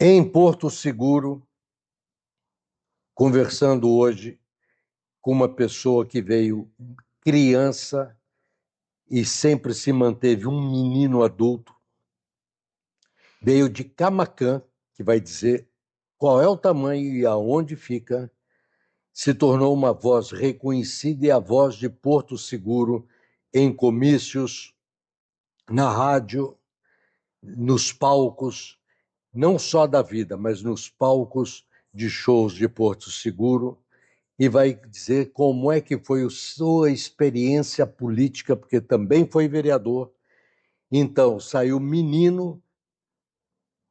Em Porto Seguro, conversando hoje com uma pessoa que veio criança e sempre se manteve um menino adulto, veio de Camaquã, que vai dizer qual é o tamanho e aonde fica, se tornou uma voz reconhecida e a voz de Porto Seguro em comícios, na rádio, nos palcos, não só da vida, mas nos palcos de shows de Porto Seguro, e vai dizer como é que foi a sua experiência política, porque também foi vereador. Então, saiu menino,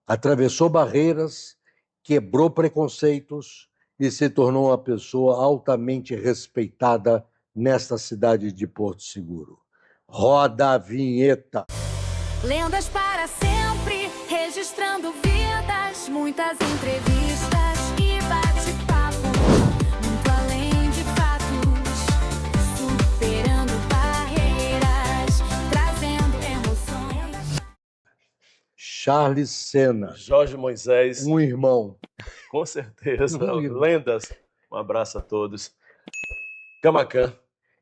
atravessou barreiras, quebrou preconceitos e se tornou uma pessoa altamente respeitada nesta cidade de Porto Seguro. Roda a vinheta. Lendas para sempre, registrando vidas, muitas entrevistas e bate-papo, muito além de fatos, superando barreiras, trazendo emoções. Charles Sena, Jorge Moisés, um irmão. com certeza. Um irmão. Lendas, um abraço a todos. Camaquã.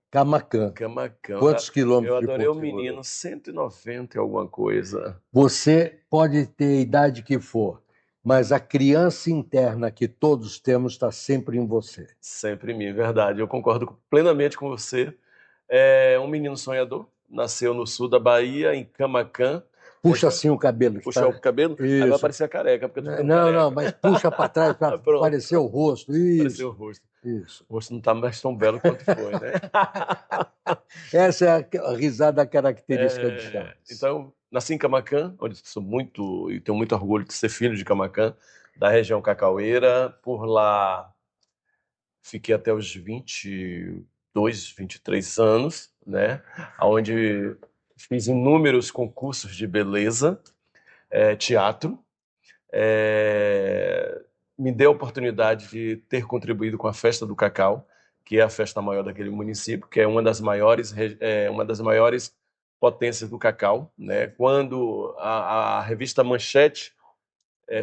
Camaquã. Camaquã. Quantos quilômetros Eu de adorei o Porto Seguro? menino, 190 e alguma coisa. Você pode ter a idade que for, mas a criança interna que todos temos está sempre em você. Sempre em mim, verdade. Eu concordo plenamente com você. É um menino sonhador, nasceu no sul da Bahia, em Camaquã. Puxa assim o cabelo. Puxa o cabelo, aí vai Isso. aparecer a careca. Porque eu tô ficando Não, careca. não, mas puxa para trás para Pronto. aparecer o rosto. Aparecer o Isso, rosto. isso. O rosto não está mais tão belo quanto foi, né? Essa é a risada característica de Charles. Então, nasci em Camaquã, onde sou muito e tenho muito orgulho de ser filho de Camaquã, da região cacaueira. Por lá fiquei até os 22, 23 anos, né? Onde fiz inúmeros concursos de beleza, teatro. Me deu a oportunidade de ter contribuído com a Festa do Cacau, que é a festa maior daquele município, que é uma das maiores potências do cacau, né? Quando a revista Manchete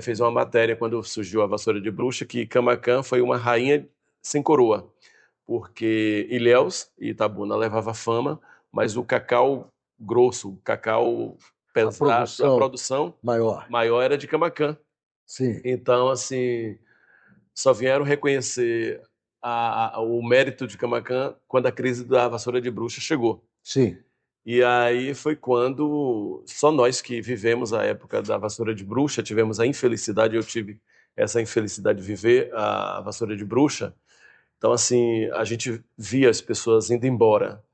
fez uma matéria, quando surgiu a vassoura de bruxa, que Camaquã foi uma rainha sem coroa, porque Ilhéus e Itabuna levava fama, mas o cacau grosso, o cacau pesado, a produção maior era de Camaquã. Sim. Então, assim, só vieram reconhecer o mérito de Camaquã quando a crise da vassoura de bruxa chegou. Sim. E aí foi quando só nós que vivemos a época da vassoura de bruxa tivemos a infelicidade, eu tive essa infelicidade de viver a vassoura de bruxa. Então, assim, a gente via as pessoas indo embora.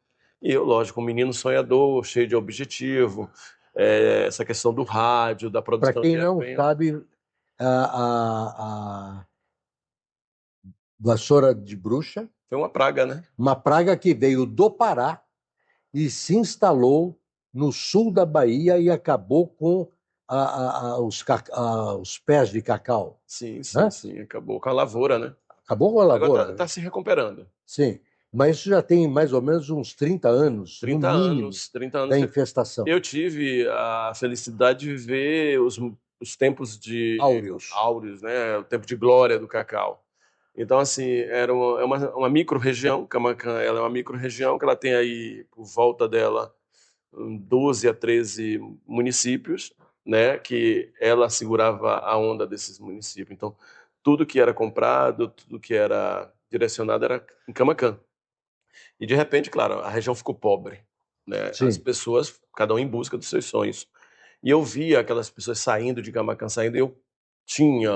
E eu, lógico, um menino sonhador, cheio de objetivo, essa questão do rádio, da produção. Para quem não sabe, a vassoura de bruxa foi uma praga, né? Uma praga que veio do Pará e se instalou no sul da Bahia e acabou com os pés de cacau. Sim, né? sim, acabou com a lavoura, né? Acabou com a lavoura. Agora está se recuperando. Sim, mas isso já tem mais ou menos uns 30 anos, 30 no mínimo, anos, 30 anos da infestação. Eu tive a felicidade de viver os tempos de áureos, né? O tempo de glória do cacau. Então, assim, é uma micro-região, Camaquã, ela é uma micro-região que ela tem aí, por volta dela, 12 a 13 municípios, né? Que ela segurava a onda desses municípios. Então, tudo que era comprado, tudo que era direcionado era em Camaquã. E, de repente, claro, a região ficou pobre, né? As pessoas, cada um em busca dos seus sonhos. E eu via aquelas pessoas saindo de Camaquã, e eu tinha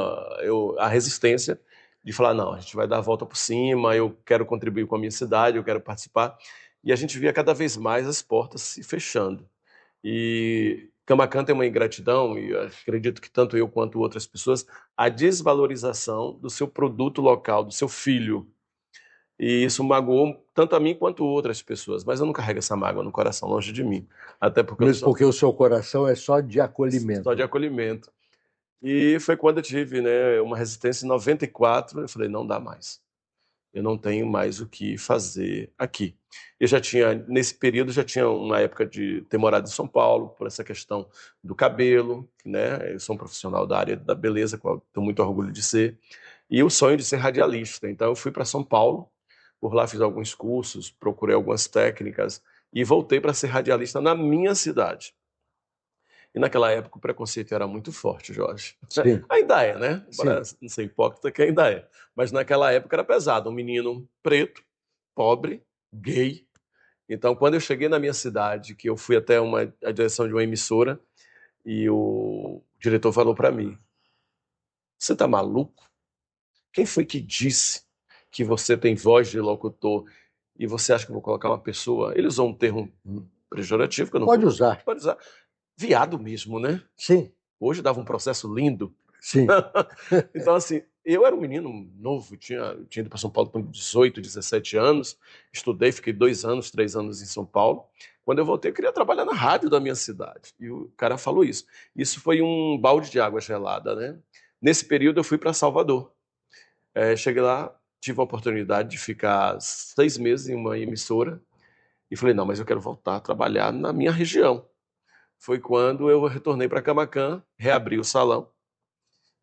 a resistência de falar, não, a gente vai dar a volta por cima, eu quero contribuir com a minha cidade, eu quero participar. E a gente via cada vez mais as portas se fechando. E Camaquã tem uma ingratidão, e acredito que tanto eu quanto outras pessoas, a desvalorização do seu produto local, do seu filho. E isso magoou tanto a mim quanto outras pessoas. Mas eu não carrego essa mágoa no coração, longe de mim. Até porque mesmo porque o seu coração é só de acolhimento. Só de acolhimento. E foi quando eu tive, né, uma resistência em 94, eu falei, não dá mais. eu não tenho mais o que fazer aqui. Nesse período, já tinha uma época de ter morado em São Paulo, por essa questão do cabelo, né? Eu sou um profissional da área da beleza, qual tenho muito orgulho de ser, e o sonho de ser radialista. Então, eu fui para São Paulo, por lá fiz alguns cursos, procurei algumas técnicas e voltei para ser radialista na minha cidade. E naquela época o preconceito era muito forte, Jorge. Sim. Ainda é, né? Sim. Para não ser hipócrita, que ainda é. Mas naquela época era pesado. Um menino preto, pobre, gay. Então, quando eu cheguei na minha cidade, que eu fui até a direção de uma emissora, e o diretor falou para mim: você tá maluco? Quem foi que disse que você tem voz de locutor e você acha que eu vou colocar uma pessoa? Ele usou um termo pejorativo, que eu não Pode usar. Pode usar. Viado mesmo, né? Sim. Hoje dava um processo lindo. Sim. Então, assim, eu era um menino novo, tinha ido para São Paulo com 18, 17 anos, estudei, fiquei 2 anos, 3 anos em São Paulo. Quando eu voltei, eu queria trabalhar na rádio da minha cidade. E o cara falou isso. Isso foi um balde de água gelada, né? Nesse período, eu fui para Salvador. Cheguei lá, tive a oportunidade de ficar 6 meses em uma emissora e falei, não, mas eu quero voltar a trabalhar na minha região. Foi quando eu retornei para Camaquã, reabri o salão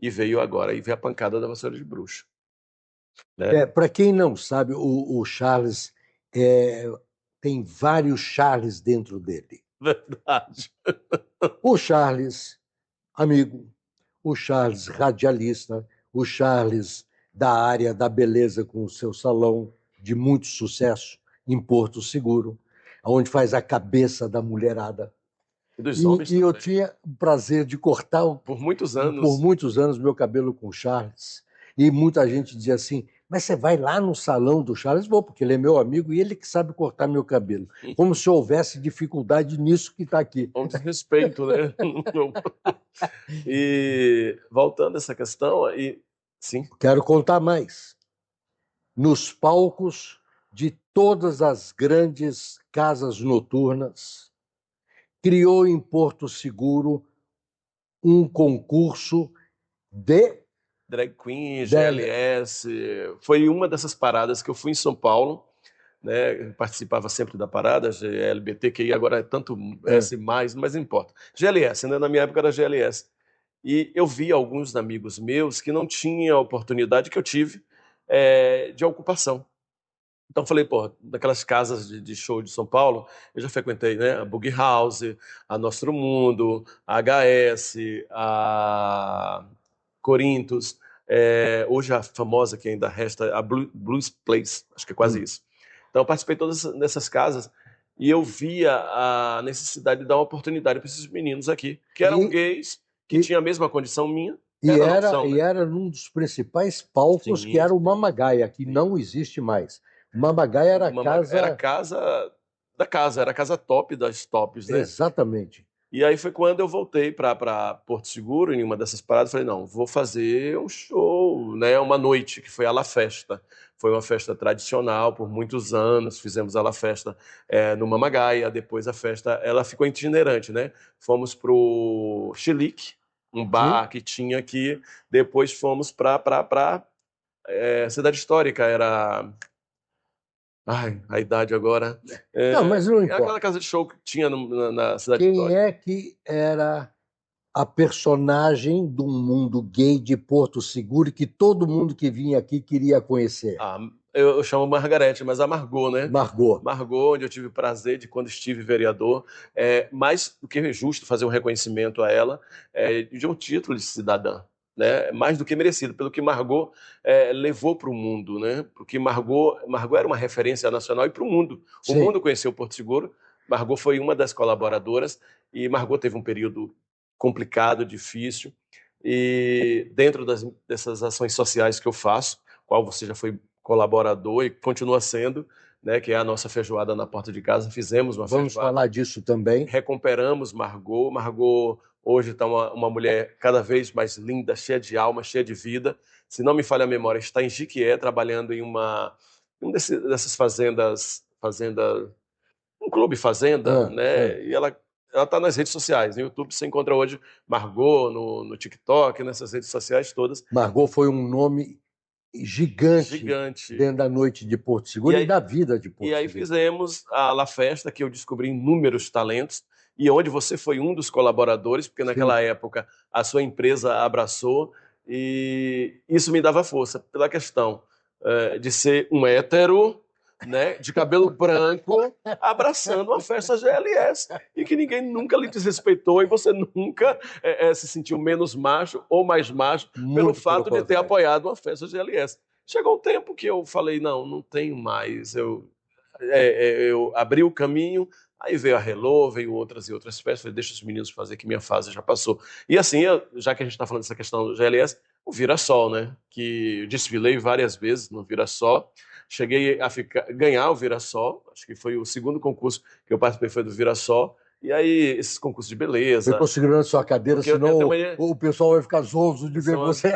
e veio a pancada da Vassoura de Bruxa. Né? Para quem não sabe, o Charles tem vários Charles dentro dele. Verdade. O Charles amigo, o Charles radialista, o Charles da área da beleza com o seu salão de muito sucesso em Porto Seguro, onde faz a cabeça da mulherada. Dos homens e eu tinha o prazer de cortar por muitos anos meu cabelo com o Charles. E muita gente dizia assim, mas você vai lá no salão do Charles? Vou, porque ele é meu amigo e ele que sabe cortar meu cabelo. Como se houvesse dificuldade nisso que está aqui. Um desrespeito, né? E voltando a essa questão, sim. Quero contar mais. Nos palcos de todas as grandes casas noturnas, criou em Porto Seguro um concurso de drag queen, GLS. Foi uma dessas paradas que eu fui em São Paulo, né? Eu participava sempre da parada, LGBTQI, agora é tanto S+, mas não importa. GLS, né? Na minha época era GLS. E eu vi alguns amigos meus que não tinham a oportunidade que eu tive de ocupação. Então falei, pô, daquelas casas de show de São Paulo, eu já frequentei, né, a Boogie House, a Nostro Mundo, a HS, a Corinthos, hoje a famosa que ainda resta, a Blues Place, acho que é quase isso. Então eu participei de todas essas casas e eu via a necessidade de dar uma oportunidade para esses meninos aqui, que eram gays, que tinham a mesma condição minha. Era num dos principais palcos, sim, que era o Mamagaia, que não existe mais. Mamagaia era a casa da casa, era a casa top das tops, né? Exatamente. E aí foi quando eu voltei para Porto Seguro, em uma dessas paradas, falei, não, vou fazer um show, né? Uma noite, que foi a La Festa. Foi uma festa tradicional por muitos anos, fizemos a La Festa no Mamagaia, depois a festa, ela ficou itinerante, né? Fomos pro Chilique, um bar que tinha aqui, depois fomos para Cidade Histórica, era... Ai, a idade agora. Não, mas não importa. Aquela casa de show que tinha na Cidade Quem Histórica. Quem é que era a personagem do mundo gay de Porto Seguro que todo mundo que vinha aqui queria conhecer? Eu chamo Margarete, mas a Margot, né? Margot, onde eu tive o prazer de, quando estive vereador, mais do que justo fazer um reconhecimento a ela de um título de cidadã. Né, mais do que merecido, pelo que Margot levou para o mundo, né? Porque Margot era uma referência nacional e para o mundo. O mundo conheceu Porto Seguro, Margot foi uma das colaboradoras e Margot teve um período complicado, difícil, e dentro dessas ações sociais que eu faço, qual você já foi colaborador e continua sendo, né, que é a nossa feijoada na porta de casa, fizemos uma feijoada. Vamos falar disso também. Recuperamos Margot hoje está uma mulher cada vez mais linda, cheia de alma, cheia de vida. Se não me falha a memória, está em Jiquié, trabalhando em uma dessas fazendas, um clube fazenda, né? E ela está nas redes sociais. No YouTube você encontra hoje Margot, no TikTok, nessas redes sociais todas. Margot foi um nome gigante dentro da noite de Porto Seguro e da vida de Porto Seguro. E aí fizemos a La Festa, que eu descobri inúmeros talentos, e onde você foi um dos colaboradores, porque naquela época a sua empresa abraçou, e isso me dava força pela questão de ser um hétero, né, de cabelo branco, abraçando uma festa GLS, e que ninguém nunca lhe desrespeitou, e você nunca se sentiu menos macho ou mais macho pelo fato de ter apoiado uma festa GLS. Chegou um tempo que eu falei, não tenho mais, eu abri o caminho, aí veio a Hello, veio outras e outras festas, falei, deixa os meninos fazer que minha fase já passou. E assim, já que a gente está falando dessa questão do GLS, o Vira-Sol, né, que eu desfilei várias vezes no Vira-Sol, cheguei a ganhar o Vira-Sol, acho que foi o segundo concurso que eu participei, foi do Vira-Sol, e aí esses concursos de beleza... Ficou segurando sua cadeira, senão o pessoal vai ficar zoso de ver você.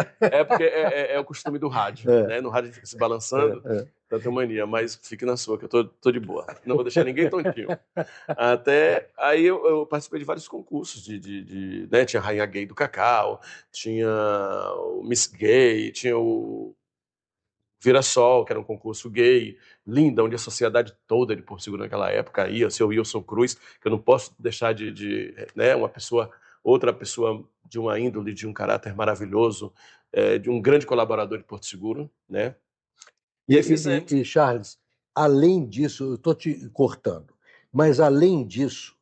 Porque é o costume do rádio, né? No rádio fica se balançando, tanta mania, mas fique na sua, que eu tô de boa. Não vou deixar ninguém tontinho. Até aí eu participei de vários concursos, né? Tinha a Rainha Gay do Cacau, tinha o Miss Gay, tinha o Vira-Sol, que era um concurso gay, linda, onde a sociedade toda de Porto Seguro naquela época ia, o seu Wilson Cruz, que eu não posso deixar né, outra pessoa de uma índole, de um caráter maravilhoso, de um grande colaborador de Porto Seguro, né? E Charles, além disso, eu estou te cortando, mas além disso,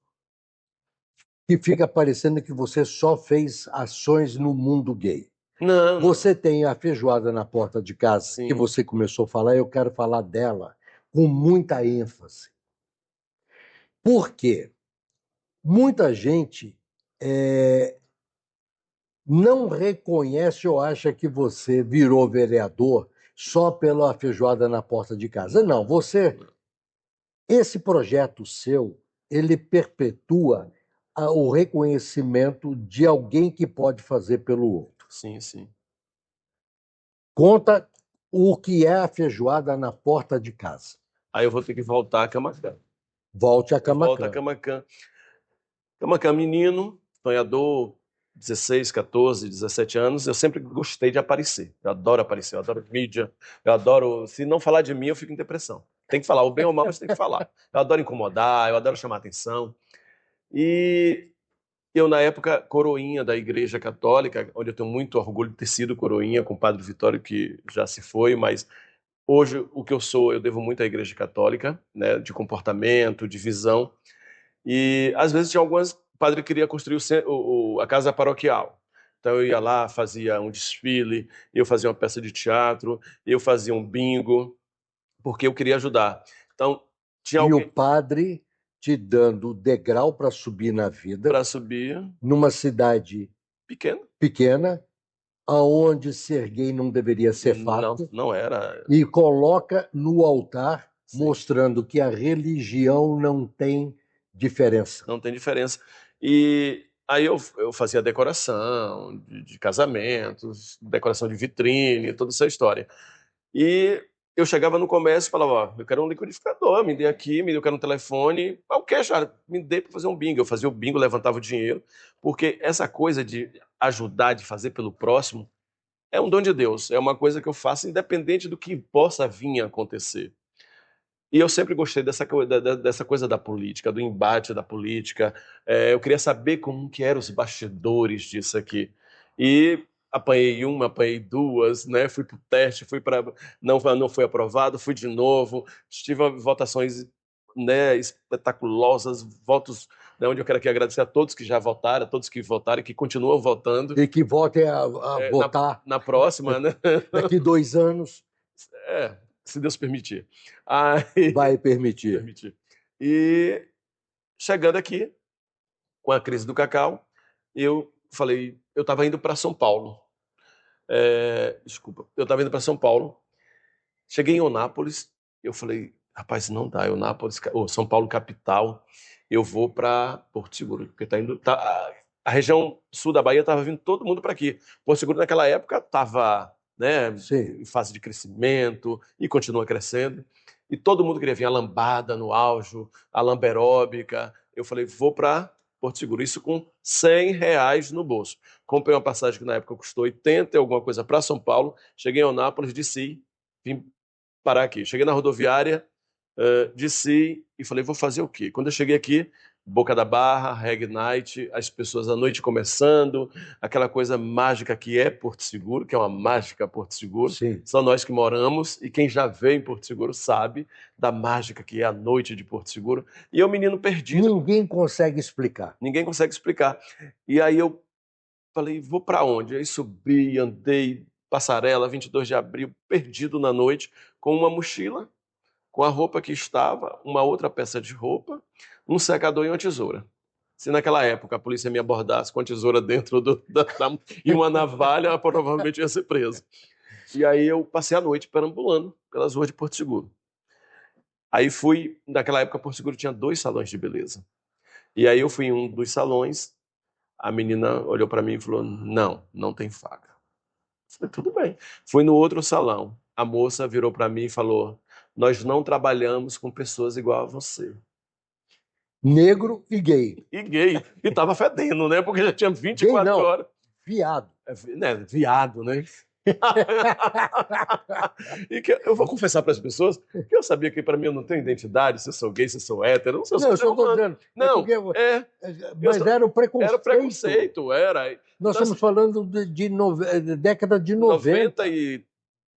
que fica parecendo que você só fez ações no mundo gay. Não. Você tem a feijoada na porta de casa, sim, que você começou a falar, eu quero falar dela com muita ênfase. Por quê? Muita gente não reconhece ou acha que você virou vereador só pela feijoada na porta de casa. Não, esse projeto seu, ele perpetua o reconhecimento de alguém que pode fazer pelo outro. Sim, sim. Conta o que é a feijoada na porta de casa. Aí eu vou ter que voltar a Camaquã. Volte a Camaquã. Volta a Camaquã. Camaquã, menino, sonhador, 16, 14, 17 anos, eu sempre gostei de aparecer. Eu adoro aparecer, eu adoro mídia, eu adoro... Se não falar de mim, eu fico em depressão. Tem que falar, o bem ou o mal, mas tem que falar. Eu adoro incomodar, eu adoro chamar atenção. E eu, na época, coroinha da Igreja Católica, onde eu tenho muito orgulho de ter sido coroinha com o Padre Vitório, que já se foi, mas hoje o que eu sou, eu devo muito à Igreja Católica, né, de comportamento, de visão. E às vezes tinha algumas, o padre queria construir a casa paroquial. Então eu ia lá, fazia um desfile, eu fazia uma peça de teatro, eu fazia um bingo, porque eu queria ajudar. Então tinha alguém... E o padre te dando degrau para subir na vida. Para subir. Numa cidade pequena, aonde ser gay não deveria ser fato. Não era. E coloca no altar, sim, mostrando que a religião não tem diferença. Não tem diferença. E aí eu fazia decoração de casamentos, decoração de vitrine, toda essa história. E eu chegava no comércio e falava, ó, eu quero um liquidificador, me dê aqui, eu quero um telefone. O que, Charles? Me dê para fazer um bingo. Eu fazia o bingo, levantava o dinheiro, porque essa coisa de ajudar, de fazer pelo próximo, é um dom de Deus. É uma coisa que eu faço independente do que possa vir a acontecer. E eu sempre gostei dessa coisa da política, do embate da política. Eu queria saber como que eram os bastidores disso aqui. E apanhei uma, apanhei duas, né? Fui para o teste, não foi aprovado, fui de novo. Tive votações, né, espetaculosas, votos, né, onde eu quero aqui agradecer a todos que já votaram, a todos que votaram e que continuam votando. E que votem a votar. Na próxima, né? Daqui 2 anos. Se Deus permitir. Vai permitir. E chegando aqui, com a crise do cacau, eu falei, eu estava indo para São Paulo. Eu estava indo para São Paulo. Cheguei em Onápolis, eu falei, rapaz, não dá, São Paulo capital, eu vou para Porto Seguro, porque a região sul da Bahia estava vindo todo mundo para aqui. Porto Seguro naquela época estava, né, em fase de crescimento e continua crescendo. E todo mundo queria vir, a lambada no auge, a lamberóbica. Eu falei, vou para Porto Seguro, isso com R$100 no bolso. comprei uma passagem que na época custou 80 e alguma coisa para São Paulo, cheguei em Eunápolis, desci, vim parar aqui. Cheguei na rodoviária, desci e falei, vou fazer o quê? Quando eu cheguei aqui, Boca da Barra, Reg Night, as pessoas à noite começando, aquela coisa mágica que é Porto Seguro, que é uma mágica Porto Seguro. Sim. Só nós que moramos, e quem já veio em Porto Seguro sabe da mágica que é a noite de Porto Seguro. E eu, menino perdido. Ninguém consegue explicar. Ninguém consegue explicar. E aí eu falei, vou para onde? Aí subi, andei, passarela, 22 de abril, perdido na noite, com uma mochila, com a roupa que estava, uma outra peça de roupa, um secador e uma tesoura. Se naquela época a polícia me abordasse com a tesoura dentro e uma navalha, eu provavelmente ia ser preso. E aí eu passei a noite perambulando pelas ruas de Porto Seguro. Aí fui, naquela época Porto Seguro tinha 2 salões de beleza. E aí eu fui em um dos salões, a menina olhou para mim e falou, não tem faca. Eu falei, tudo bem. Fui no outro salão, a moça virou para mim e falou, nós não trabalhamos com pessoas igual a você. Negro e gay. E gay. E tava fedendo, né? Porque já tinha 24 gay, não. horas. Viado. Viado, né? E que eu vou confessar para as pessoas que eu sabia que para mim eu não tenho identidade, se eu sou gay, se eu sou hétero, não sei se eu sou dizendo. Não, mas era o preconceito. Era preconceito, era. Nós estamos falando de década de 90.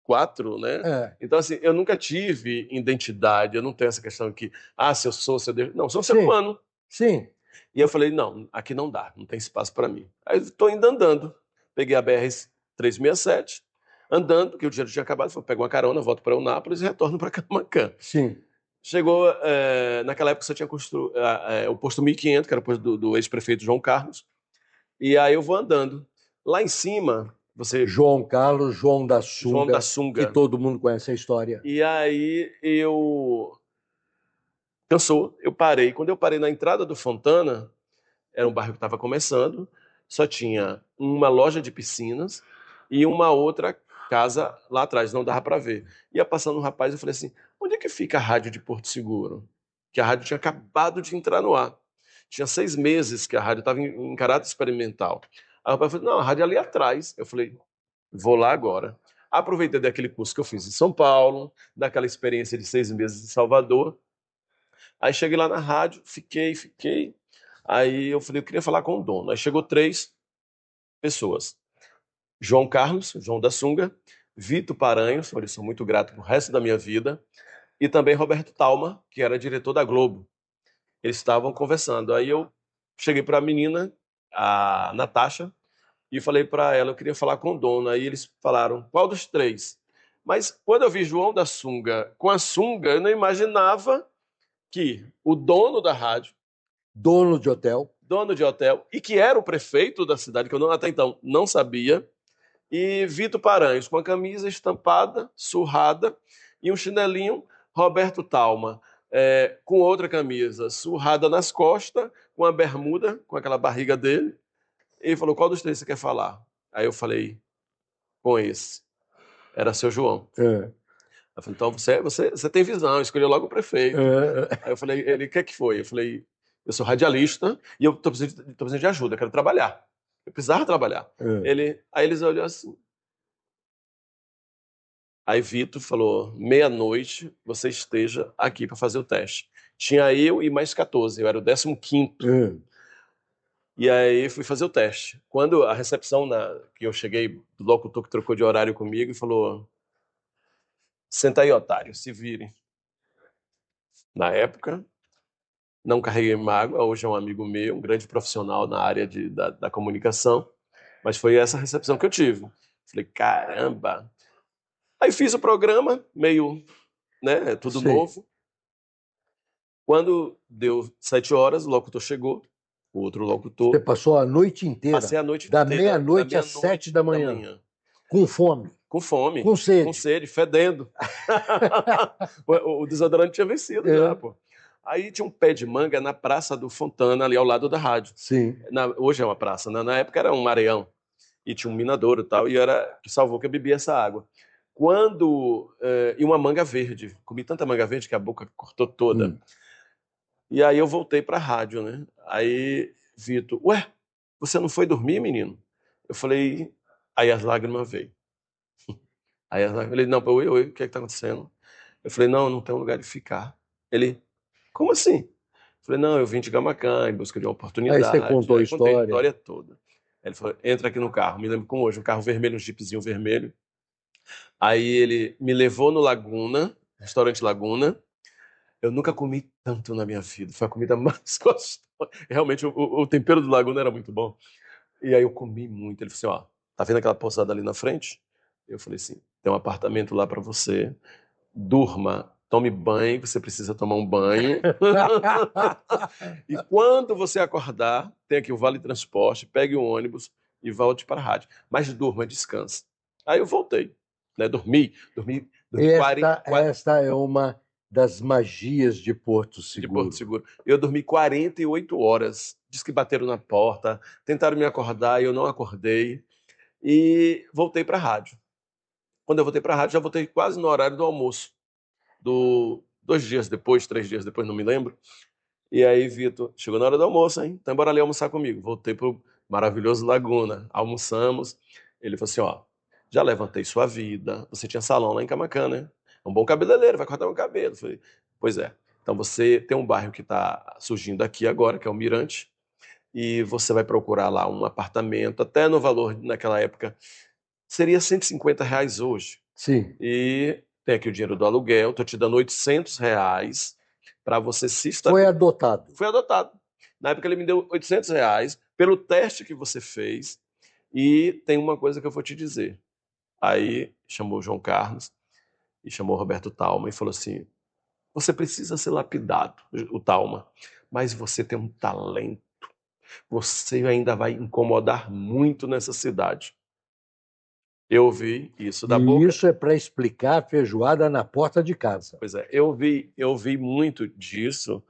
94, né? É. Então, assim, eu nunca tive identidade, eu não tenho essa questão que, se eu sou, se eu devo... Não, sou um ser humano. Sim. E eu falei, não, aqui não dá, não tem espaço para mim. Aí estou indo andando, peguei a BR-367, andando, porque o dinheiro tinha acabado, falei, pego uma carona, volto para Eunápolis e retorno para Camaquã. Sim. Chegou, naquela época só tinha construído o posto 1500, que era o posto do ex-prefeito João Carlos, e aí eu vou andando. Lá em cima... João Carlos, João da Sunga, que todo mundo conhece a história. E aí cansou, eu parei. Quando eu parei na entrada do Fontana, era um bairro que estava começando, só tinha uma loja de piscinas e uma outra casa lá atrás, não dava para ver. Ia passando um rapaz, eu falei assim, onde é que fica a rádio de Porto Seguro? Que a rádio tinha acabado de entrar no ar. Tinha 6 meses que a rádio estava em caráter experimental. Aí o rapaz falou, não, a rádio é ali atrás. Eu falei, vou lá agora. Aproveitei daquele curso que eu fiz em São Paulo, daquela experiência de 6 meses em Salvador. Aí cheguei lá na rádio, fiquei. Aí eu falei, eu queria falar com o dono. Aí chegou 3 pessoas. João Carlos, João da Sunga, Vitor Paranhos, eu sou muito grato pro resto da minha vida, e também Roberto Talma, que era diretor da Globo. Eles estavam conversando. Aí eu cheguei para a menina, a Natasha, e falei para ela, eu queria falar com o dono. Aí eles falaram, qual dos 3? Mas quando eu vi João da Sunga com a sunga, eu não imaginava que o dono da rádio, dono de hotel, e que era o prefeito da cidade, que eu até então não sabia, e Vitor Paranhos, com a camisa estampada, surrada, e um chinelinho, Roberto Talma, com outra camisa, surrada nas costas, com a bermuda, com aquela barriga dele. Ele falou, qual dos 3 você quer falar? Aí eu falei, com esse. Era seu João. Eu falei, então você tem visão, escolheu logo o prefeito. Aí eu falei, ele, o que foi? Eu falei, eu sou radialista e eu tô precisando de ajuda, eu quero trabalhar. Eu precisava trabalhar. Aí eles olharam assim. Aí Vitor falou, meia-noite você esteja aqui para fazer o teste. Tinha eu e mais 14, eu era o 15º. E aí fui fazer o teste. Quando a recepção, que eu cheguei, o locutor que trocou de horário comigo e falou, senta aí, otário, se virem. Na época, não carreguei mágoa, hoje é um amigo meu, um grande profissional na área da comunicação, mas foi essa recepção que eu tive. Falei, caramba! Aí fiz o programa, meio, tudo novo. Quando deu 7 horas, o locutor chegou, o outro locutor... Você passou a noite inteira? Passei a noite inteira. Da meia-noite às 7 da manhã. Com fome? Com fome. Com sede? Com sede, fedendo. O desodorante tinha vencido já, pô. Aí tinha um pé de manga na Praça do Fontana, ali ao lado da rádio. Sim. Hoje é uma praça, né? Na época era um areião. E tinha um minadouro e tal, e que salvou que eu bebia essa água. E uma manga verde. Comi tanta manga verde que a boca cortou toda. E aí eu voltei pra rádio, né? Aí, Vitor, ué, você não foi dormir, menino? Eu falei, aí as lágrimas veio. Aí as lágrimas, ele, não, oi, o que é que tá acontecendo? Eu falei, não tem um lugar de ficar. Ele, como assim? Eu falei, não, eu vim de Camacã em busca de uma oportunidade. Aí você contou a Aí contei a história. história toda. Aí ele falou, entra aqui no carro. Me lembro como hoje, um carro vermelho, um jeepzinho vermelho. Aí ele me levou no Laguna, restaurante Laguna. Eu nunca comi tanto na minha vida. Foi a comida mais gostosa. Realmente, o tempero do Laguna era muito bom. E aí eu comi muito. Ele falou assim, ó, tá vendo aquela pousada ali na frente? Eu falei assim, tem um apartamento lá para você. Durma, tome banho, você precisa tomar um banho. E quando você acordar, tem aqui o Vale Transporte, pegue o ônibus e volte para a rádio. Mas durma, descanse. Aí eu voltei, né? Dormi Esta é uma das magias de Porto Seguro. De Porto Seguro. Eu dormi 48 horas. Diz que bateram na porta, tentaram me acordar e eu não acordei. E voltei para a rádio. Quando eu voltei para a rádio, já voltei quase no horário do almoço. 2 dias depois, 3 dias depois, não me lembro. E aí, Vitor, chegou na hora do almoço, hein? Então bora ali almoçar comigo. Voltei pro maravilhoso Laguna. Almoçamos. Ele falou assim, ó, já levantei sua vida. Você tinha salão lá em Camacã, né? É um bom cabeleireiro, vai cortar meu cabelo. Eu falei, pois é. Então você tem um bairro que está surgindo aqui agora, que é o Mirante, e você vai procurar lá um apartamento, até no valor, naquela época, seria R$ 150 hoje. Sim. E tem aqui o dinheiro do aluguel, estou te dando R$ 800 para você se Foi adotado. Foi adotado. Na época ele me deu R$ 800 pelo teste que você fez. E tem uma coisa que eu vou te dizer. Aí chamou o João Carlos e chamou o Roberto Talma e falou assim, você precisa ser lapidado, o Talma, mas você tem um talento. Você ainda vai incomodar muito nessa cidade. Eu ouvi isso da boca. Isso é para explicar a feijoada na porta de casa. Pois é, eu ouvi muito disso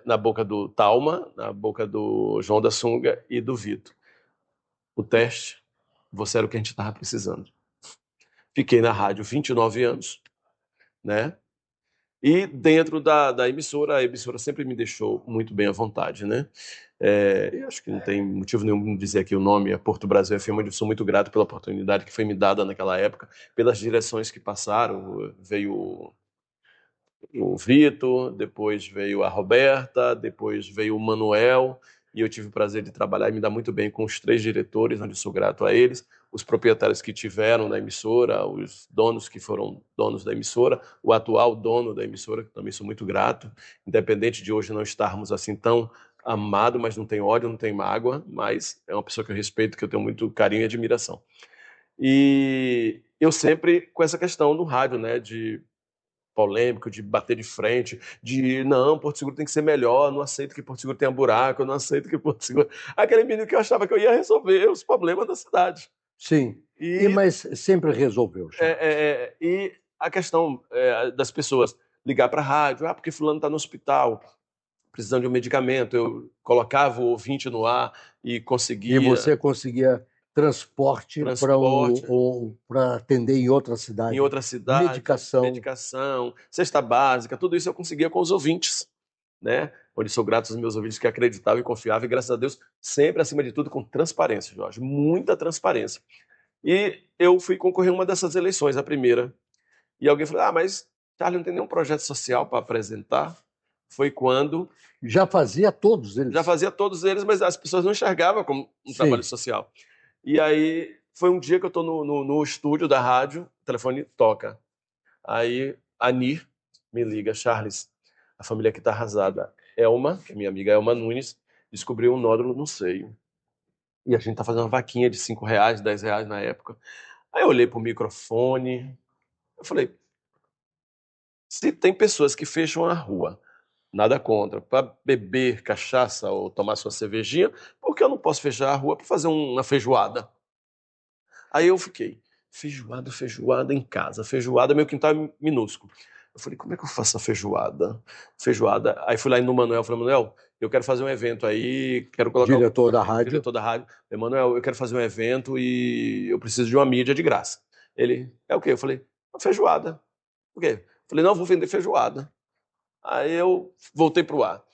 na boca do Talma, na boca do João da Sunga e do Vitor. O teste, você era o que a gente estava precisando. Fiquei na rádio 29 anos, né? E dentro da emissora, a emissora sempre me deixou muito bem à vontade, né? Eu acho que não tem motivo nenhum de dizer aqui o nome, é Porto Brasil FM, onde eu sou muito grato pela oportunidade que foi me dada naquela época, pelas direções que passaram. Veio o Vitor, depois veio a Roberta, depois veio o Manuel, e eu tive o prazer de trabalhar e me dar muito bem com os 3 diretores, onde eu sou grato a eles, os proprietários que tiveram da emissora, os donos que foram donos da emissora, o atual dono da emissora, que também sou muito grato, independente de hoje não estarmos assim tão amado, mas não tem ódio, não tem mágoa, mas é uma pessoa que eu respeito, que eu tenho muito carinho e admiração. E eu sempre com essa questão no rádio, né, de polêmico, de bater de frente, de não, Porto Seguro tem que ser melhor, não aceito que Porto Seguro tenha buraco, não aceito que Porto Seguro... Aquele menino que eu achava que eu ia resolver os problemas da cidade. Sim, mas sempre resolveu. E a questão das pessoas ligar para a rádio, porque fulano está no hospital, precisando de um medicamento, eu colocava o ouvinte no ar e conseguia... E você conseguia transporte. Para atender em outra cidade. Em outra cidade. Medicação, cesta básica, tudo isso eu conseguia com os ouvintes, né? Onde sou grato aos meus ouvintes que acreditavam e confiavam, e graças a Deus, sempre acima de tudo com transparência, Jorge, muita transparência. E eu fui concorrer a uma dessas eleições, a primeira, e alguém falou, mas Charlie, não tem nenhum projeto social para apresentar? Foi quando... Já fazia todos eles. Já fazia todos eles, mas as pessoas não enxergavam como um trabalho social. E aí, foi um dia que eu estou no estúdio da rádio, o telefone toca. Aí, a Nir me liga, Charles, a família aqui está arrasada. Elma, que é minha amiga Elma Nunes, descobriu um nódulo no seio. E a gente está fazendo uma vaquinha de R$5, R$10 na época. Aí eu olhei para o microfone, eu falei, se tem pessoas que fecham a rua, nada contra, para beber cachaça ou tomar sua cervejinha, por que eu não posso fechar a rua para fazer uma feijoada? Aí eu fiquei, feijoada em casa, feijoada, meu quintal é minúsculo. Eu falei, como é que eu faço a feijoada? Aí fui lá no Manuel, falei, Manuel, eu quero fazer um evento aí, quero colocar... Diretor da rádio. Manuel, eu quero fazer um evento e eu preciso de uma mídia de graça. Ele, é o quê? Eu falei, uma feijoada. Por quê? Eu falei, não, eu vou vender feijoada. Aí eu voltei pro ar.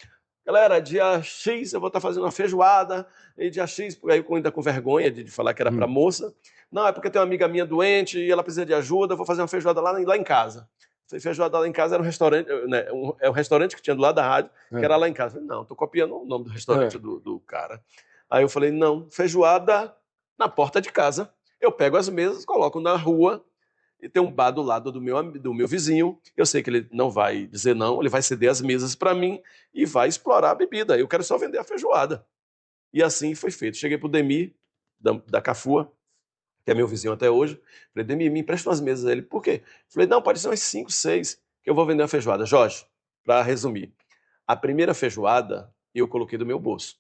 galera, dia X eu vou estar fazendo uma feijoada, e dia X, aí eu ainda com vergonha de falar que era para moça. Não, é porque tem uma amiga minha doente e ela precisa de ajuda, eu vou fazer uma feijoada lá em casa. Feijoada lá em casa era um restaurante, né, é um restaurante que tinha do lado da rádio, que era lá em casa. Eu falei, não, tô copiando o nome do restaurante do cara. Aí eu falei, não, feijoada na porta de casa. Eu pego as mesas, coloco na rua, e tem um bar do lado do meu vizinho. Eu sei que ele não vai dizer não, ele vai ceder as mesas para mim e vai explorar a bebida. Eu quero só vender a feijoada. E assim foi feito. Cheguei pro Demir, da Cafua, que é meu vizinho até hoje. Falei, Demir, me empresta umas mesas. Ele, por quê? Falei, não, pode ser umas 5, 6, que eu vou vender uma feijoada. Jorge, para resumir, a primeira feijoada eu coloquei do meu bolso.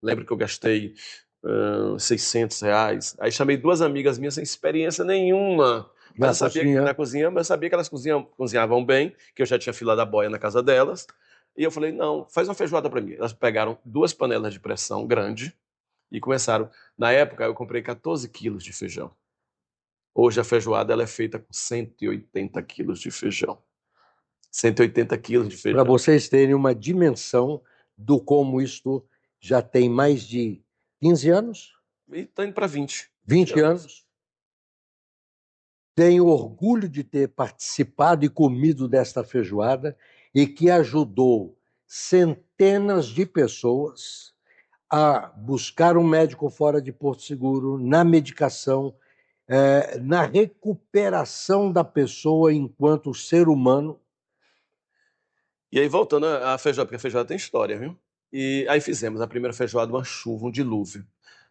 Lembro que eu gastei R$ 600. Aí chamei 2 amigas minhas sem experiência nenhuma. Mas eu sabia que na cozinha, mas eu sabia que elas cozinhavam bem, que eu já tinha filado a boia na casa delas. E eu falei, não, faz uma feijoada para mim. Elas pegaram 2 panelas de pressão grande e começaram. Na época, eu comprei 14 quilos de feijão. Hoje a feijoada ela é feita com 180 quilos de feijão. 180 quilos de feijão. Para vocês terem uma dimensão do como isto já tem mais de 15 anos? E está indo para 20. 20 anos. Tenho orgulho de ter participado e comido desta feijoada e que ajudou centenas de pessoas a buscar um médico fora de Porto Seguro, na medicação, na recuperação da pessoa enquanto ser humano. E aí, voltando à feijoada, porque a feijoada tem história, viu? E aí fizemos a primeira feijoada, uma chuva, um dilúvio.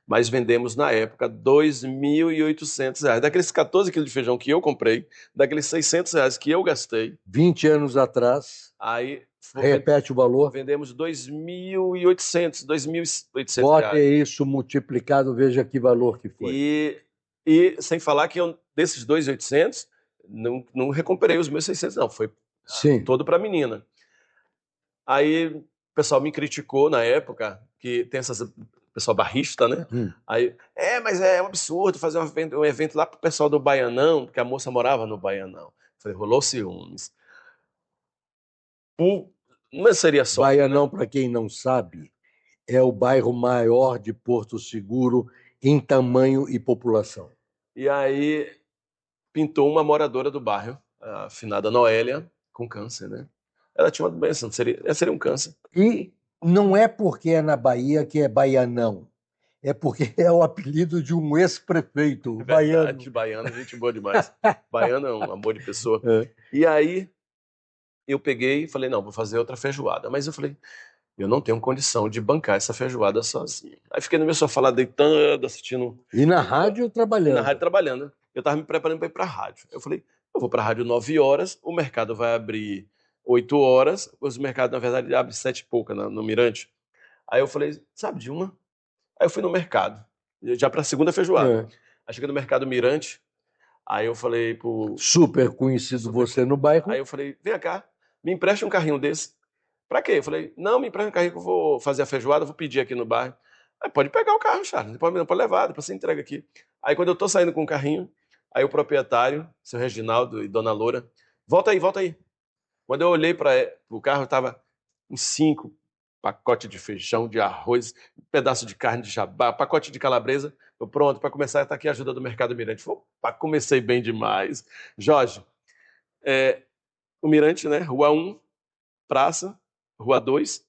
Mas vendemos, na época, R$ 2.800. Daqueles 14 quilos de feijão que eu comprei, daqueles R$ 600 que eu gastei. 20 anos atrás. Aí, repete o valor. Vendemos R$ 2.800, R$ 2.800. Bote isso multiplicado, veja que valor que foi. E sem falar que eu, desses 2.800, não recuperei os meus 600, não. Foi todo para a menina. Aí o pessoal me criticou na época, que tem essas... pessoal barrista, né? Aí, mas é um absurdo fazer um evento lá pro pessoal do Baianão, porque a moça morava no Baianão. Falei, rolou ciúmes. Mas seria só... Baianão, para quem não sabe, é o bairro maior de Porto Seguro em tamanho e população. E aí pintou uma moradora do bairro, a finada Noélia, com câncer, né? Ela tinha uma doença, seria um câncer. E não é porque é na Bahia que é baianão. É porque é o apelido de um ex-prefeito, baiano. Baiano, gente boa demais. Baiano é um amor de pessoa. E aí eu peguei e falei, não, vou fazer outra feijoada. Mas eu falei, eu não tenho condição de bancar essa feijoada sozinho. Aí fiquei no meu sofá lá deitando, assistindo... E na rádio trabalhando. E na rádio trabalhando. Eu estava me preparando para ir para a rádio. Eu falei, eu vou para a rádio 9 horas, o mercado vai abrir 8 horas, os mercados, na verdade, abrem 7 e pouca no Mirante. Aí eu falei, sabe de uma? Aí eu fui no mercado, já para a segunda feijoada. Aí cheguei no mercado Mirante, aí eu falei pro... Super conhecido você no bairro. Aí eu falei, vem cá, me empreste um carrinho desse. Pra quê? Eu falei, não, me empreste um carrinho que eu vou fazer a feijoada, vou pedir aqui no bairro. Aí pode pegar o carro, Charles, não pode levar, depois você entrega aqui. Aí quando eu tô saindo com o carrinho, aí o proprietário, seu Reginaldo e dona Loura, volta aí. Quando eu olhei para o carro, estava uns 5 pacotes de feijão, de arroz, um pedaço de carne de jabá, pacote de calabresa. Eu pronto, para começar, está aqui a ajuda do Mercado Mirante. Comecei bem demais. Jorge, o Mirante, né? Rua 1, praça, Rua 2.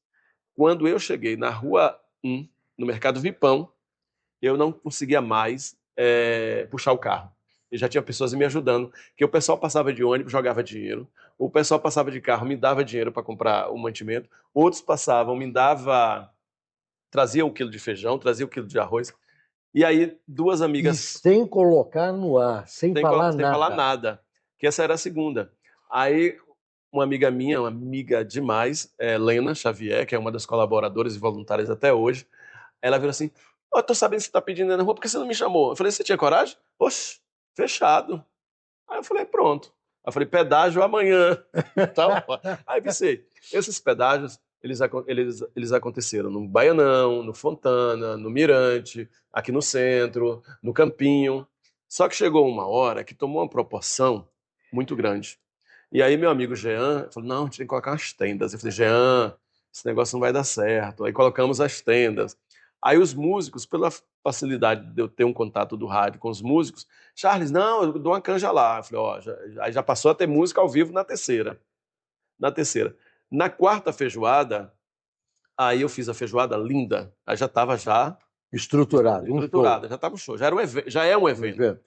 Quando eu cheguei na Rua 1, no Mercado Vipão, eu não conseguia mais puxar o carro. E já tinha pessoas me ajudando, que o pessoal passava de ônibus, jogava dinheiro, o pessoal passava de carro, me dava dinheiro para comprar o mantimento, outros passavam, trazia 1 quilo de feijão, trazia 1 quilo de arroz, e aí 2 amigas... E sem colocar no ar, sem falar nada, que essa era a segunda. Aí uma amiga minha, uma amiga demais, Lena Xavier, que é uma das colaboradoras e voluntárias até hoje, ela virou assim, tô sabendo que você tá pedindo na rua, por que você não me chamou? Eu falei, você tinha coragem? Oxe, fechado. Aí eu falei, pronto. Aí eu falei, pedágio amanhã. Aí pensei, esses pedágios, eles aconteceram no Baianão, no Fontana, no Mirante, aqui no centro, no Campinho. Só que chegou uma hora que tomou uma proporção muito grande. E aí meu amigo Jean falou, não, a gente tem que colocar umas tendas. Eu falei, Jean, esse negócio não vai dar certo. Aí colocamos as tendas. Aí os músicos, pela facilidade de eu ter um contato do rádio com os músicos, Charles, não, eu dou uma canja lá. Eu falei, ó, aí já passou a ter música ao vivo na terceira. Na quarta feijoada, aí eu fiz a feijoada linda. Aí já estava estruturada, já estava um show, já é um evento.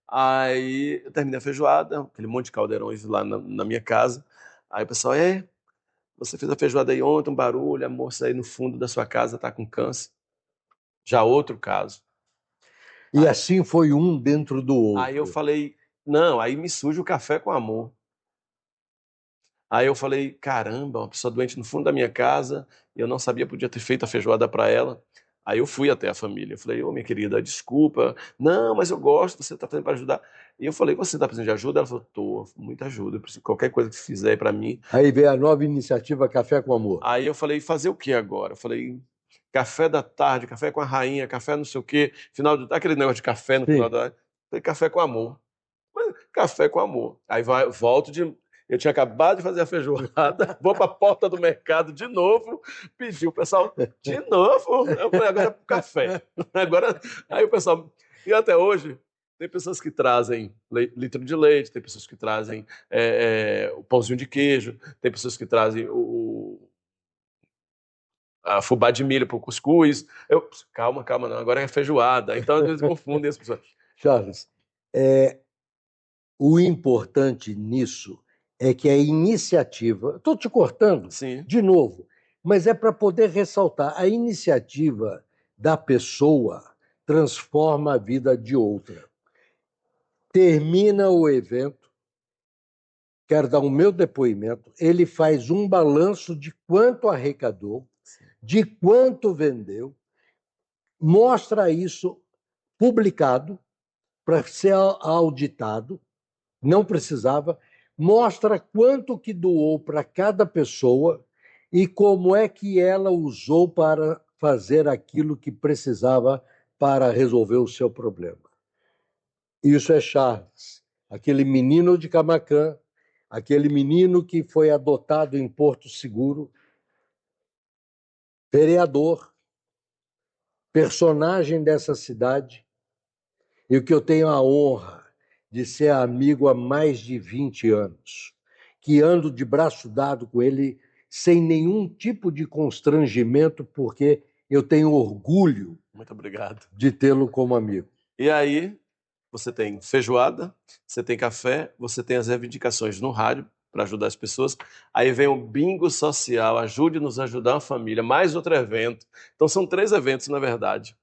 Aí eu terminei a feijoada, aquele monte de caldeirões lá na minha casa. Aí o pessoal, você fez a feijoada aí ontem, um barulho, a moça aí no fundo da sua casa está com câncer. Já outro caso. E assim foi um dentro do outro. Aí eu falei, não, aí me surge o café com amor. Aí eu falei, caramba, uma pessoa doente no fundo da minha casa, eu não sabia, podia ter feito a feijoada para ela. Aí eu fui até a família, eu falei, minha querida, desculpa, não, mas eu gosto, você está fazendo para ajudar. E eu falei, você está precisando de ajuda? Ela falou, tô, muita ajuda, eu preciso, qualquer coisa que você fizer para mim. Aí veio a nova iniciativa Café com Amor. Aí eu falei, fazer o que agora? Eu falei, café da tarde, café com a rainha, café não sei o quê, aquele negócio de café no final da tarde. Falei, café com amor. Café com amor. Aí volto eu tinha acabado de fazer a feijoada, vou para a porta do mercado de novo, pedi o pessoal, de novo? Eu falei, agora é pro café. Aí o pessoal, e até hoje, tem pessoas que trazem litro de leite, tem pessoas que trazem o pãozinho de queijo, tem pessoas que trazem a fubá de milho para o cuscuz. Calma, não, agora é feijoada. Então, às vezes, confundem as pessoas. Charles, o importante nisso é que a iniciativa... Estou te cortando de novo, mas é para poder ressaltar. A iniciativa da pessoa transforma a vida de outra. Termina o evento, quero dar o meu depoimento, ele faz um balanço de quanto arrecadou, de quanto vendeu, mostra isso publicado para ser auditado, não precisava, mostra quanto que doou para cada pessoa e como é que ela usou para fazer aquilo que precisava para resolver o seu problema. Isso é Charles, aquele menino de Camaquã, aquele menino que foi adotado em Porto Seguro, vereador, personagem dessa cidade, e o que eu tenho a honra de ser amigo há mais de 20 anos, que ando de braço dado com ele sem nenhum tipo de constrangimento, porque eu tenho orgulho Muito obrigado. De tê-lo como amigo. E aí, você tem feijoada, você tem café, você tem as reivindicações no rádio para ajudar as pessoas. Aí vem o bingo social, ajude-nos a ajudar a família, mais outro evento. Então são 3 eventos, na verdade.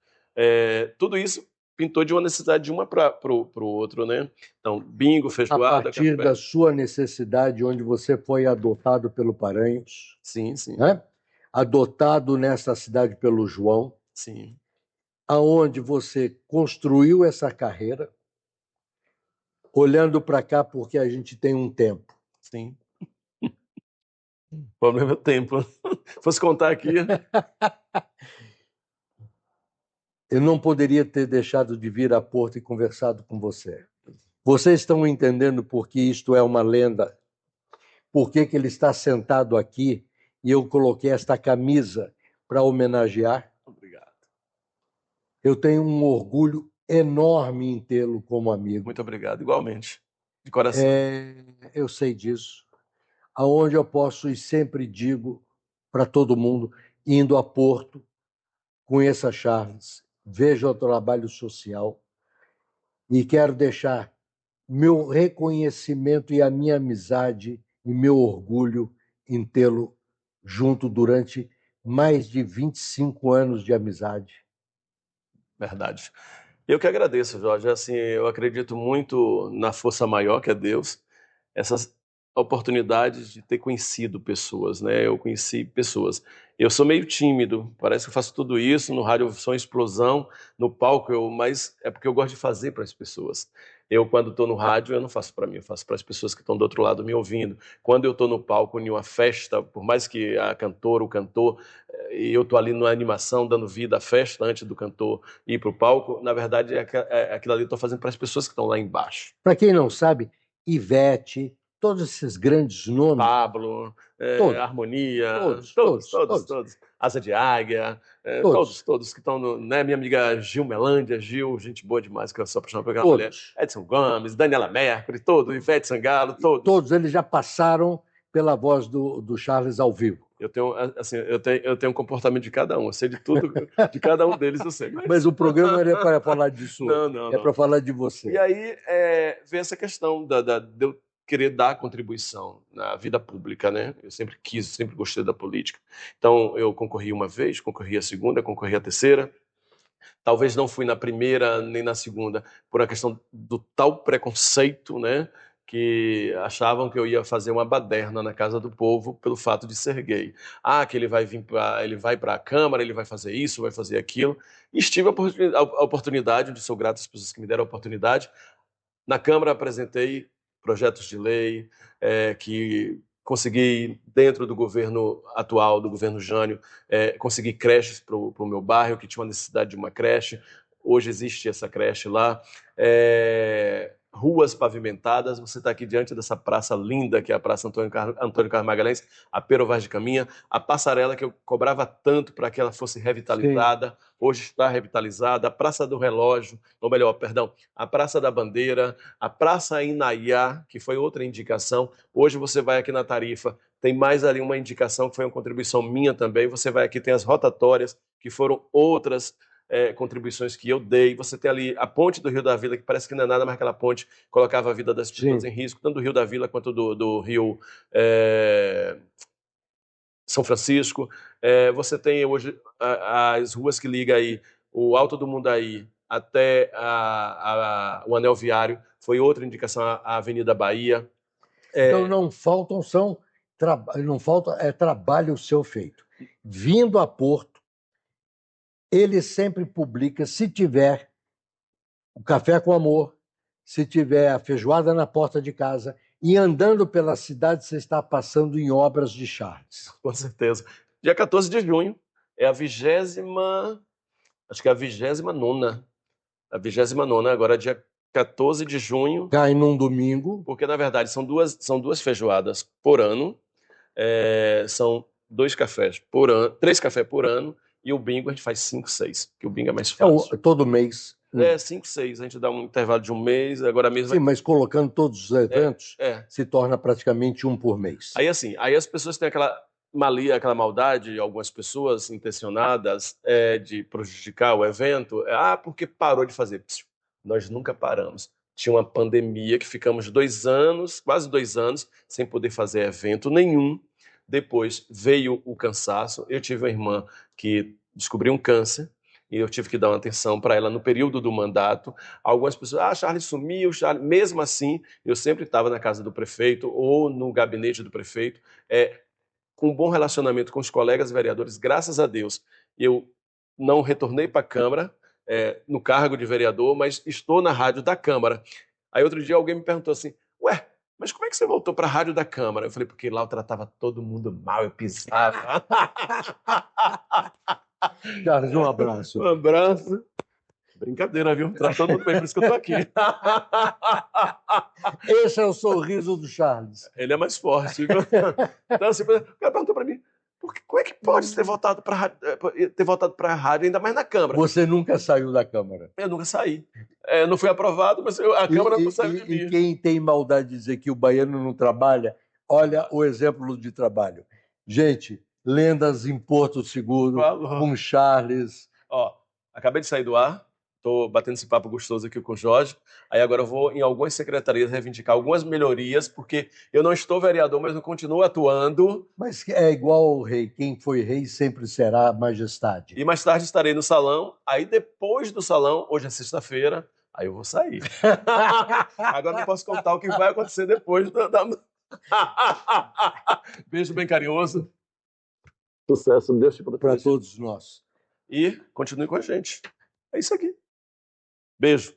Tudo isso pintou de uma necessidade de uma para o outro, né? Então, bingo, feijoada, a partir café. Da sua necessidade, onde você foi adotado pelo Paranhos. Sim. Né? Adotado nessa cidade pelo João. Sim. Aonde você construiu essa carreira, olhando para cá porque a gente tem um tempo. Sim. O problema é o tempo. Fosse contar aqui... Eu não poderia ter deixado de vir a Porto e conversado com você. Vocês estão entendendo por que isto é uma lenda? Por que ele está sentado aqui e eu coloquei esta camisa para homenagear? Obrigado. Eu tenho um orgulho enorme em tê-lo como amigo. Muito obrigado, igualmente. De coração. Eu sei disso. Aonde eu posso e sempre digo para todo mundo, indo a Porto, conheça Charles, veja o trabalho social e quero deixar meu reconhecimento e a minha amizade e meu orgulho em tê-lo junto durante mais de 25 anos de amizade. Verdade. Eu que agradeço, Jorge. Assim, eu acredito muito na força maior, que é Deus. Essas oportunidades de ter conhecido pessoas, né? Eu conheci pessoas. Eu sou meio tímido, parece que eu faço tudo isso, no rádio eu sou uma explosão, no palco mas é porque eu gosto de fazer para as pessoas. Eu, quando estou no rádio, eu não faço para mim, eu faço para as pessoas que estão do outro lado me ouvindo. Quando eu estou no palco em uma festa, por mais que a cantora, o cantor, e eu estou ali na animação, dando vida à festa antes do cantor ir para o palco, na verdade, aquilo ali eu estou fazendo para as pessoas que estão lá embaixo. Para quem não sabe, Ivete, todos esses grandes nomes... Pablo, Harmonia, todos. Asa de Águia, todos que estão né? Minha amiga Gil Melândia, gente boa demais, que eu sou apaixonado por aquela mulher. Edson Gomes, Daniela Mercury, Ivete Sangalo, todos. Todos eles já passaram pela voz do Charles ao vivo. Eu tenho um comportamento de cada um, eu sei de tudo, de cada um deles eu sei. Mas o programa não é para falar disso, não. É para falar de você. E aí vem essa questão de eu querer dar contribuição na vida pública, né? Eu sempre gostei da política. Então, eu concorri uma vez, concorri a segunda, concorri a terceira. Talvez não fui na primeira nem na segunda, por uma questão do tal preconceito, né? Que achavam que eu ia fazer uma baderna na casa do povo pelo fato de ser gay. Que ele vai para a Câmara, ele vai fazer isso, vai fazer aquilo. E tive a oportunidade, onde sou grato às pessoas que me deram a oportunidade. Na Câmara apresentei projetos de lei que consegui, dentro do governo atual, do governo Jânio, consegui creches para o meu bairro, que tinha uma necessidade de uma creche. Hoje existe essa creche lá. Ruas pavimentadas, você está aqui diante dessa praça linda, que é a Praça Antônio Carlos Magalhães, a Pero Vaz de Caminha, a passarela que eu cobrava tanto para que ela fosse revitalizada, sim, hoje está revitalizada, a Praça do Relógio, ou melhor, perdão, a Praça da Bandeira, a Praça Inaiá, que foi outra indicação, hoje você vai aqui na Tarifa, tem mais ali uma indicação que foi uma contribuição minha também, você vai aqui, tem as rotatórias, que foram outras contribuições que eu dei. Você tem ali a ponte do Rio da Vila, que parece que não é nada, mas aquela ponte colocava a vida das pessoas em risco, tanto do Rio da Vila quanto do Rio São Francisco. Você tem hoje as ruas que ligam aí o Alto do Mundaí até o Anel Viário, foi outra indicação, a Avenida Bahia. Então não falta trabalho seu feito. Vindo a Porto, ele sempre publica, se tiver o Café com Amor, se tiver a feijoada na porta de casa, e andando pela cidade você está passando em obras de Charles. Com certeza. Dia 14 de junho, é a 29ª, acho que é a 29ª. A 29ª, agora dia 14 de junho. Cai num domingo. Porque, na verdade, são duas feijoadas por ano, são 2 cafés por ano, 3 cafés por ano, e o bingo a gente faz 5, 6, que o bingo é mais fácil. Todo mês. 5, 6, a gente dá um intervalo de um mês, agora mesmo... Sim, mas colocando todos os eventos, se torna praticamente um por mês. Aí as pessoas têm aquela maldade, algumas pessoas intencionadas, de prejudicar o evento, porque parou de fazer. Nós nunca paramos. Tinha uma pandemia que ficamos 2 anos, quase 2 anos, sem poder fazer evento nenhum. Depois veio o cansaço. Eu tive uma irmã que descobriu um câncer e eu tive que dar uma atenção para ela no período do mandato. Algumas pessoas, Charles sumiu, Charles... Mesmo assim, eu sempre estava na casa do prefeito ou no gabinete do prefeito, com um bom relacionamento com os colegas vereadores, graças a Deus. Eu não retornei para a Câmara, no cargo de vereador, mas estou na rádio da Câmara. Aí outro dia alguém me perguntou assim, mas como é que você voltou para a rádio da Câmara? Eu falei, porque lá eu tratava todo mundo mal, eu pisava. Charles, um abraço. Um abraço. Brincadeira, viu? Trata todo mundo bem, por isso que eu estou aqui. Esse é o sorriso do Charles. Ele é mais forte. Então, assim, o cara perguntou para mim, como é que pode ter voltado para a rádio, ainda mais na Câmara? Você nunca saiu da Câmara? Eu nunca saí. Não fui aprovado, mas a Câmara não saiu de mim. E quem tem maldade de dizer que o baiano não trabalha, olha o exemplo de trabalho. Gente, lendas em Porto Seguro, com Charles. Acabei de sair do ar. Estou batendo esse papo gostoso aqui com o Jorge. Aí agora eu vou em algumas secretarias reivindicar algumas melhorias, porque eu não estou vereador, mas eu continuo atuando. Mas é igual ao rei. Quem foi rei sempre será majestade. E mais tarde estarei no salão. Aí depois do salão, hoje é sexta-feira, aí eu vou sair. Agora não posso contar o que vai acontecer depois Beijo bem carinhoso. Sucesso, Deus te proteja. Para todos nós. E continue com a gente. É isso aqui. Beijo.